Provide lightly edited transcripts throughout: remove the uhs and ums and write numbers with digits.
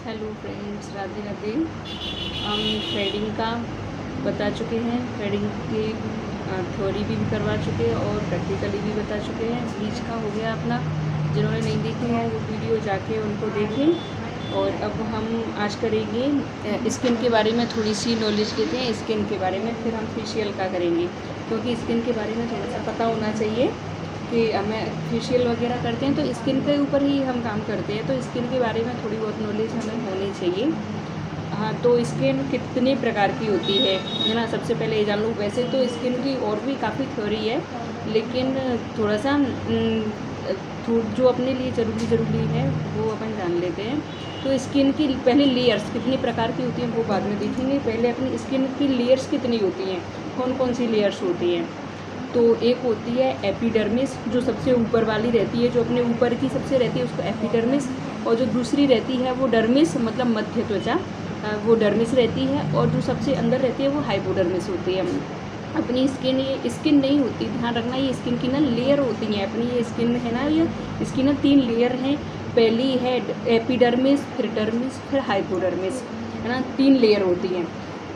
Hello friends, Radhe Radhe. हम threading का बता चुके हैं, थ्रेडिंग की थ्योरी भी करवा चुके हैं और प्रैक्टिकली भी बता चुके हैं। ब्लीच का हो गया अपना, जिन्होंने नहीं देखी है वो वीडियो जाके उनको देखें। और अब हम आज करेंगे स्किन के बारे में, थोड़ी सी नॉलेज लेते हैं स्किन के बारे में, फिर हम फेशियल का करेंगे, क्योंकि स्किन के बारे में थोड़ा सा पता होना चाहिए कि हमें फेशियल वगैरह करते हैं तो स्किन के ऊपर ही हम काम करते हैं, तो स्किन के बारे में थोड़ी बहुत नॉलेज हमें होनी चाहिए। हाँ, तो स्किन कितने प्रकार की होती है ना, सबसे पहले ये जान लो। वैसे तो स्किन की और भी काफ़ी थ्योरी है, लेकिन थोड़ा सा जो अपने लिए ज़रूरी है वो अपन जान लेते हैं। तो स्किन की पहले लेयर्स कितनी प्रकार की होती हैं वो बाद में देखेंगे। पहले अपनी स्किन की लेयर्स कितनी होती हैं, कौन कौन सी लेयर्स होती हैं। तो एक होती है एपिडर्मिस, जो सबसे ऊपर वाली रहती है, जो अपने ऊपर की सबसे रहती है उसको एपिडर्मिस। और जो दूसरी रहती है वो डर्मिस, मतलब मध्य त्वचा, वो डर्मिस रहती है। और जो सबसे अंदर रहती है वो हाइपोडर्मिस होती है। अपनी स्किन, ये स्किन नहीं होती, ध्यान रखना, ये स्किन की ना लेयर होती हैं। अपनी ये स्किन है ना, ये इसकी ना 3 लेयर हैं। पहली है एपिडर्मिस, फिर डर्मिस, फिर हाइपोडर्मिस, है ना, 3 लेयर होती हैं।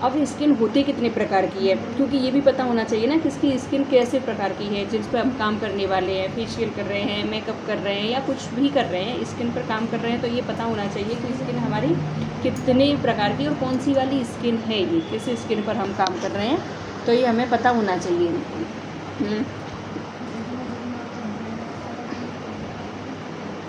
अब स्किन होते कितने प्रकार की है, क्योंकि ये भी पता होना चाहिए ना कि इसकी स्किन कैसे प्रकार की है, जिस पर हम काम करने वाले हैं, फेशियल कर रहे हैं, मेकअप कर रहे हैं या कुछ भी कर रहे हैं, स्किन पर काम कर रहे हैं, तो ये पता होना चाहिए कि स्किन हमारी कितने प्रकार की और कौन सी वाली स्किन है, ये किस स्किन पर हम काम कर रहे हैं, तो ये हमें पता होना चाहिए।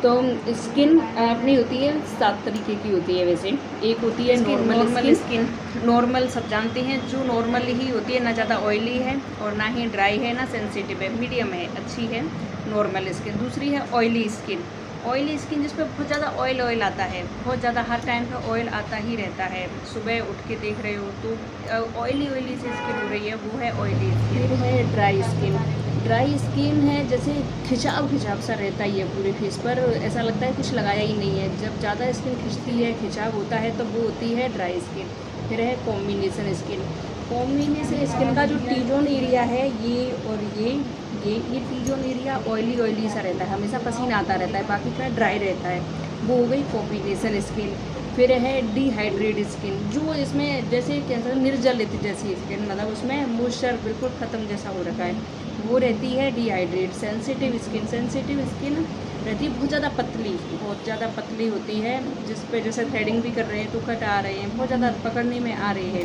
तो स्किन अपनी होती है 7 तरीके की होती है वैसे। एक होती है नॉर्मल स्किन। नॉर्मल सब जानते हैं, जो नॉर्मल ही होती है, ना ज़्यादा ऑयली है और ना ही ड्राई है, ना सेंसिटिव है, मीडियम है, अच्छी है नॉर्मल स्किन। दूसरी है ऑयली स्किन। ऑयली स्किन जिस पर बहुत ज़्यादा ऑयल आता है, बहुत ज़्यादा हर टाइम पे ऑयल आता ही रहता है, सुबह उठ के देख रहे हो तो ऑयली सी स्किन हो रही है, वो है ऑयली स्किन। फिर है ड्राई स्किन। ड्राई स्किन है जैसे खिंचाव सा रहता ही है पूरे फेस पर, ऐसा लगता है कुछ लगाया ही नहीं है। जब ज़्यादा स्किन खिंचती है, खिंचाव होता है, तब वो होती है ड्राई स्किन। फिर है कॉम्बिनेशन स्किन। कॉम्बिनेशन स्किन का जो टी जोन एरिया है, ये और ये टी जोन एरिया ऑयली सा रहता है, हमेशा पसीना आता रहता है, बाकी का ड्राई रहता है, वो हो गई कॉम्बिनेशन स्किन। फिर है डिहाइड्रेट स्किन, जो इसमें जैसे कैसा निर्जलित जैसी स्किन, मतलब उसमें मॉइस्चर बिल्कुल ख़त्म जैसा हो रखा है, वो रहती है डिहाइड्रेट। सेंसिटिव स्किन रहती है बहुत ज़्यादा पतली होती है, जिस पे जैसे थ्रेडिंग भी कर रहे हैं तो कट आ रहे हैं, बहुत ज़्यादा पकड़ने में आ रही है,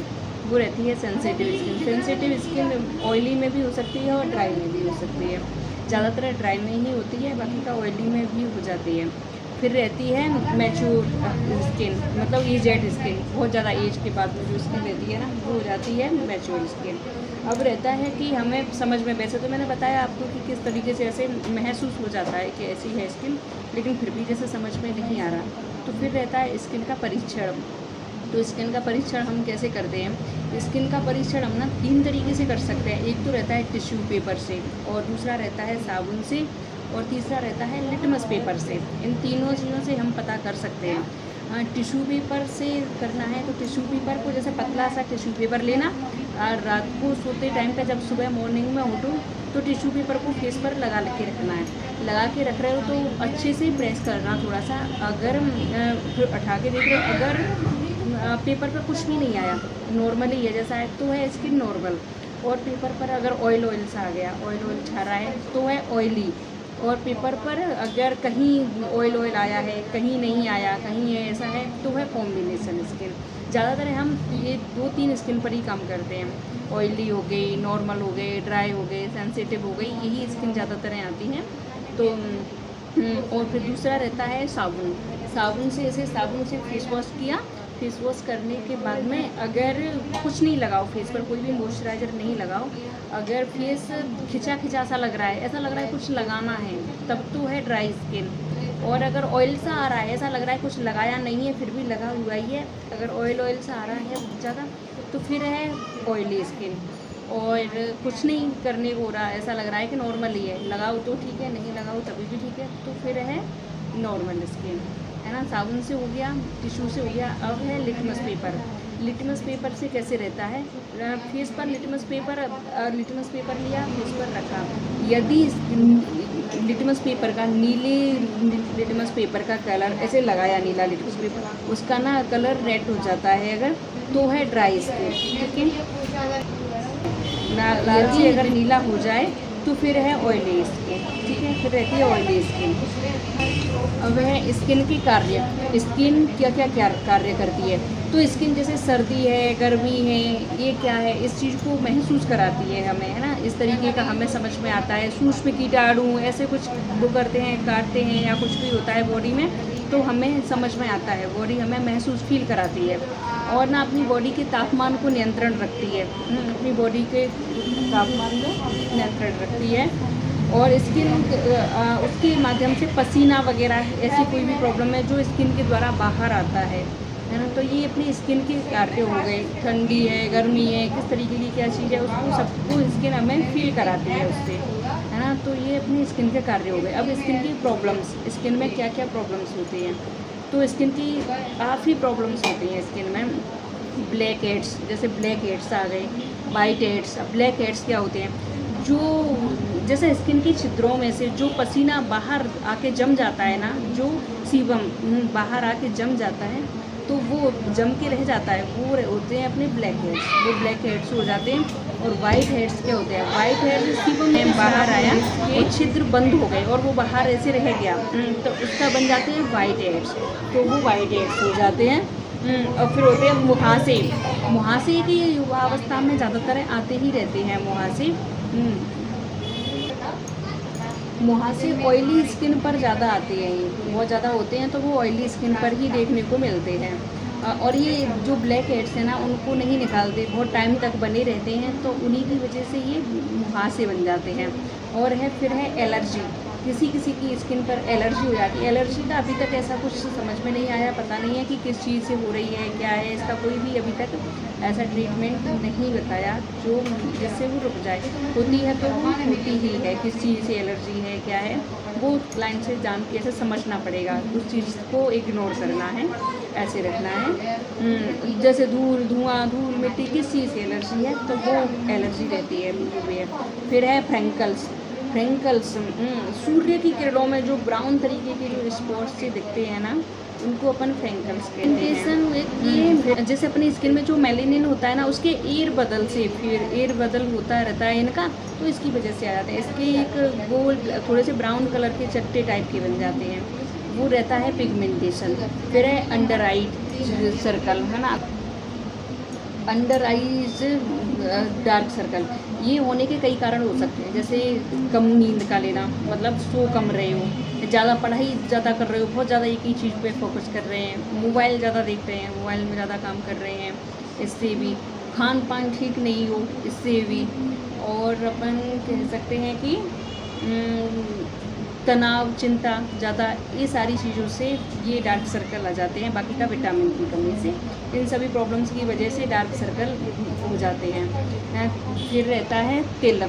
वो रहती है sensitive skin. Sensitive skin oily में भी हो सकती है और ड्राई में भी हो सकती है, ज़्यादातर ड्राई में ही होती है, बाकी का ऑयली में भी हो जाती है। फिर रहती है मैच्योर स्किन, मतलब एजेड स्किन, बहुत ज़्यादा एज के बाद में जो स्किन रहती है ना, वो हो जाती है मैच्योर स्किन। अब रहता है कि हमें समझ में, वैसे तो मैंने बताया आपको कि किस तरीके से ऐसे महसूस हो जाता है कि ऐसी है स्किन, लेकिन फिर भी जैसे समझ में नहीं आ रहा। तो फिर रहता है स्किन का परीक्षण। तो स्किन का परीक्षण हम कैसे करते हैं? स्किन का परीक्षण हम ना 3 तरीके से कर सकते हैं। एक तो रहता है टिश्यू पेपर से, और दूसरा रहता है साबुन से, और तीसरा रहता है लिटमस पेपर से। इन तीनों चीज़ों से हम पता कर सकते हैं। टिश्यू पेपर से करना है तो टिश्यू पेपर को जैसे पतला सा टिश्यू पेपर लेना, और रात को सोते टाइम पे जब सुबह मॉर्निंग में उठो तो टिश्यू पेपर को फेस पर लगा के रखना है। लगा के रख रहे हो तो अच्छे से प्रेस करना थोड़ा सा, अगर फिर उठा के देख रहे हो, अगर पेपर पर कुछ भी नहीं आया, नॉर्मली है जैसा है, तो है स्किन नॉर्मल। और पेपर पर अगर ऑयल सा आ गया, ऑयल छा रहा है, तो है ऑयली। और पेपर पर अगर कहीं ऑयल आया है, कहीं नहीं आया, कहीं ऐसा है, तो है कॉम्बिनेशन स्किन। ज़्यादातर हम ये 2-3 स्किन पर ही काम करते हैं। ऑयली हो गई, नॉर्मल हो गए, ड्राई हो गए, सेंसिटिव हो गई, यही स्किन ज़्यादातर आती हैं। तो और फिर दूसरा रहता है साबुन। साबुन से फेस वॉश किया, फेस वॉश करने के बाद में अगर कुछ नहीं लगाओ फेस पर, कोई भी मॉइस्चराइज़र नहीं लगाओ, अगर फेस खिंचा सा लग रहा है, ऐसा लग रहा है कुछ लगाना है, तब तो है ड्राई स्किन। और अगर ऑयल सा आ रहा है, ऐसा लग रहा है कुछ लगाया नहीं है फिर भी लगा हुआ ही है, अगर ऑयल सा आ रहा है बहुत ज़्यादा, तो फिर है ऑयली स्किन। और कुछ नहीं करने को हो रहा, ऐसा लग रहा है कि नॉर्मल ही है, लगाओ तो ठीक है, नहीं लगाओ तभी भी ठीक है, तो फिर है नॉर्मल स्किन, है ना। साबुन से हो गया, टिश्यू से हो गया, अब है लिटमस पेपर। लिटमस पेपर से कैसे रहता है, फेस पर लिटमस पेपर लिया, फेस पर रखा, यदि लिटमस पेपर का नीले लिटमस पेपर का कलर ऐसे लगाया, नीला लिटमस पेपर, उसका ना कलर रेड हो जाता है अगर, तो है ड्राई स्किन, ठीक है। लालची अगर नीला हो जाए तो फिर है ऑयली स्किन, ठीक है, फिर रहती है ऑयली स्किन। अब है स्किन की कार्य, स्किन क्या क्या कार्य करती है। तो स्किन जैसे सर्दी है, गर्मी है, ये क्या है, इस चीज़ को महसूस कराती है हमें, है ना, इस तरीके का हमें समझ में आता है। सूक्ष्म कीटाणु ऐसे कुछ वो करते हैं, काटते हैं या कुछ भी होता है बॉडी में, तो हमें समझ में आता है, बॉडी हमें महसूस फील कराती है। और ना अपनी बॉडी के तापमान को नियंत्रण रखती है, अपनी बॉडी के तापमान में नियंत्रण रखती है। और स्किन उसके माध्यम से पसीना वगैरह ऐसी कोई भी प्रॉब्लम है जो स्किन के द्वारा बाहर आता है ना। तो ये अपनी स्किन के कार्य हो गए, ठंडी है, गर्मी है, किस तरीके की क्या चीज़ है, उसको सबको स्किन हमें फील कराती है उससे, है ना। तो ये अपनी स्किन के कार्य हो गए। अब स्किन की प्रॉब्लम्स, स्किन में क्या क्या प्रॉब्लम्स होती हैं, तो स्किन की काफ़ी प्रॉब्लम्स होती हैं स्किन में। ब्लैक हेड्स, जैसे ब्लैक हेड्स आ गए, वाइट हेड्स। ब्लैक हेड्स क्या होते हैं, जो जैसे स्किन की छिद्रों में से जो पसीना बाहर आके जम जाता है ना, जो सीबम बाहर आके जम जाता है, तो वो जम के रह जाता है, वो होते हैं अपने ब्लैक हेड्स, वो ब्लैक हेड्स हो जाते हैं। और वाइट हेड्स क्या होते हैं, वाइट हेड्स सीबम में बाहर आया, वो छिद्र बंद हो गए और वो बाहर ऐसे रह गया, तो उसका बन जाते हैं वाइट हेड्स, तो वो वाइट हेड्स हो जाते हैं। और फिर होते हैं मुहासे। मुहासे की युवावस्था में ज़्यादातर आते ही रहते हैं मुहासे। मुहासे ऑयली स्किन पर ज़्यादा आते हैं, बहुत ज़्यादा होते हैं, तो वो ऑयली स्किन पर ही देखने को मिलते हैं। और ये जो ब्लैक हेड्स हैं ना, उनको नहीं निकालते, बहुत टाइम तक बने रहते हैं, तो उन्हीं की वजह से ये मुहासे बन जाते हैं। और है फिर है एलर्जी, किसी किसी की स्किन पर एलर्जी हो जाती है। एलर्जी का अभी तक ऐसा कुछ समझ में नहीं आया, पता नहीं है कि किस चीज़ से हो रही है, क्या है, इसका कोई भी अभी तक ऐसा ट्रीटमेंट नहीं बताया जो जिससे वो रुक जाए। होती है तो वो होती ही है, किस चीज़ से एलर्जी है, क्या है, वो लाइन से जान के ऐसे समझना पड़ेगा, उस चीज़ को इग्नोर करना है, ऐसे रखना है। जैसे धुआं, धूल, मिट्टी, किस चीज़ से एलर्जी है, तो वो एलर्जी रहती है, जो भी है। फिर है फ्रेंकल्स। सूर्य की किरणों में जो ब्राउन तरीके के जो स्पॉट्स से दिखते हैं ना, उनको अपन फ्रेंकल्स कहते हैं। ये जैसे अपनी स्किन में जो मेलेनिन होता है ना, उसके एयर बदल से, फिर एयर बदल होता रहता है इनका, तो इसकी वजह से आ जाते हैं। इसके एक गोल थोड़े से ब्राउन कलर के चट्टे टाइप के बन जाते हैं, वो रहता है पिगमेंटेशन। फिर है अंडर आई सर्कल, है ना, अंडर आईज डार्क सर्कल। ये होने के कई कारण हो सकते हैं, जैसे कम नींद का लेना, मतलब सो कम रहे हो, ज़्यादा पढ़ाई ज़्यादा कर रहे हो, बहुत ज़्यादा एक ही चीज़ पे फोकस कर रहे हैं, मोबाइल ज़्यादा देख रहे हैं, मोबाइल में ज़्यादा काम कर रहे हैं, इससे भी खान पान ठीक नहीं हो, इससे भी। और अपन कह सकते हैं कि तनाव, चिंता ज़्यादा, ये सारी चीज़ों से ये डार्क सर्कल आ जाते हैं। बाकी का विटामिन की कमी से, इन सभी प्रॉब्लम्स की वजह से डार्क सर्कल हो जाते हैं। फिर रहता है तिल।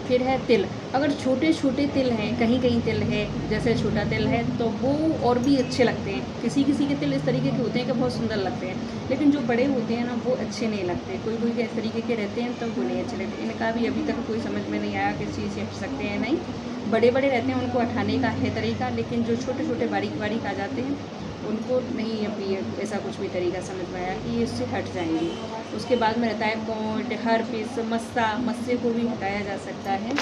फिर है तिल। अगर छोटे छोटे तिल हैं, कहीं कहीं तिल है, जैसे छोटा तिल है, तो वो और भी अच्छे लगते हैं। किसी किसी के तिल इस तरीके के होते हैं कि बहुत सुंदर लगते हैं, लेकिन जो बड़े होते हैं ना, वो अच्छे नहीं लगते। कोई कोई इस तरीके के रहते हैं, तो वो नहीं अच्छे लगते। इनका भी अभी तक कोई समझ में नहीं आया किस चीज़ से हट सकते हैं, नहीं। बड़े बड़े रहते हैं, उनको हटाने का है तरीका, लेकिन जो छोटे छोटे बारीक बारीक आ जाते हैं, उनको नहीं अभी ऐसा कुछ भी तरीका समझ में आया कि इससे हट जाएंगे। उसके बाद में रहता है कोट, हर्पिस, मस्से को भी हटाया जा सकता है।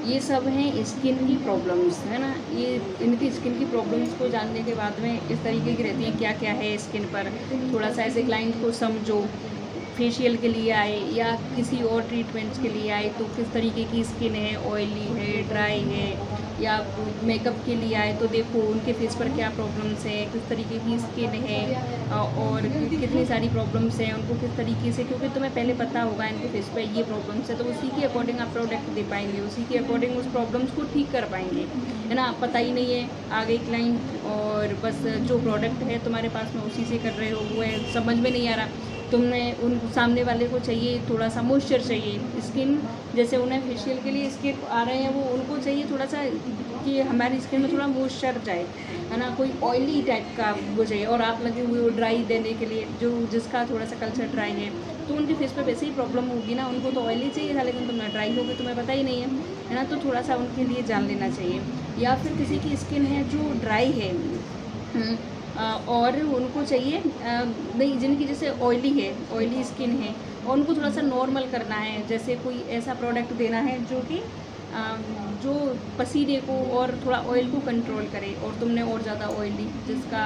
ये सब हैं स्किन की प्रॉब्लम्स, है ना। ये इनकी स्किन की प्रॉब्लम्स को जानने के बाद में इस तरीके की रहती है, क्या क्या है स्किन पर। थोड़ा सा ऐसे क्लाइंट को समझो, फेशियल के लिए आए या किसी और ट्रीटमेंट्स के लिए आए, तो किस तरीके की स्किन है, ऑयली है, ड्राई है, या मेकअप के लिए आए तो देखो उनके फेस पर क्या प्रॉब्लम्स हैं, किस तरीके की स्किन है, और कितनी सारी प्रॉब्लम्स हैं, उनको किस तरीके से, क्योंकि तुम्हें पहले पता होगा इनके फेस पर ये प्रॉब्लम्स है, तो उसी के अकॉर्डिंग आप प्रोडक्ट दे पाएंगे, उसी के अकॉर्डिंग उस प्रॉब्लम्स को ठीक कर पाएंगे, है ना। पता ही नहीं है, आ गई क्लाइंट और बस जो प्रोडक्ट है तुम्हारे पास में उसी से कर रहे हो, वो है, समझ में नहीं आ रहा, तुमने उन सामने वाले को चाहिए थोड़ा सा मॉइस्चर चाहिए, स्किन जैसे उन्हें फेशियल के लिए स्किन आ रहे हैं वो उनको चाहिए थोड़ा सा कि हमारी स्किन में थोड़ा मॉइस्चर जाए, है ना, कोई ऑयली टाइप का वो चाहिए, और आप लगे हुए हो ड्राई देने के लिए, जो जिसका थोड़ा सा कल्चर ड्राई है तो उनके फेस पे वैसे ही प्रॉब्लम होगी ना, उनको तो ऑयली चाहिए था लेकिन तुम्हें ड्राई हो गई, तुम्हें पता ही नहीं है ना, तो थोड़ा सा उनके लिए जान लेना चाहिए। या फिर किसी की स्किन है जो ड्राई है और उनको चाहिए नहीं, जिनकी जैसे ऑयली स्किन है और उनको थोड़ा सा नॉर्मल करना है, जैसे कोई ऐसा प्रोडक्ट देना है जो कि जो पसीने को और थोड़ा ऑयल को कंट्रोल करे, और तुमने और ज़्यादा ऑयली जिसका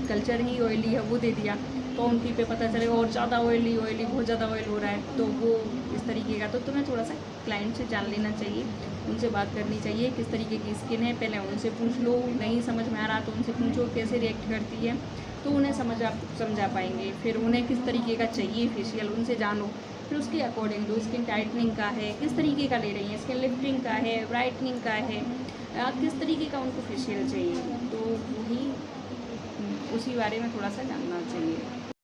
कल्चर ही ऑयली है वो दे दिया तो उनकी पे पता चलेगा और ज़्यादा ऑयली बहुत ज़्यादा ऑयल हो रहा है, तो वो इस तरीके का, तो तुम्हें थोड़ा सा क्लाइंट से जान लेना चाहिए, उनसे बात करनी चाहिए किस तरीके की स्किन है, पहले उनसे पूछ लो, नहीं समझ में आ रहा तो उनसे पूछो कैसे रिएक्ट करती है, तो उन्हें समझा पाएंगे। फिर उन्हें किस तरीके का चाहिए फेशियल उनसे जानो, फिर उसके अकॉर्डिंग दो, स्किन टाइटनिंग का है किस तरीके का ले रही हैं, स्किन लिफ्टिंग का है, ब्राइटनिंग का है, किस तरीके का उनको फेशियल चाहिए, तो वही उसी बारे में थोड़ा सा जानना चाहिए।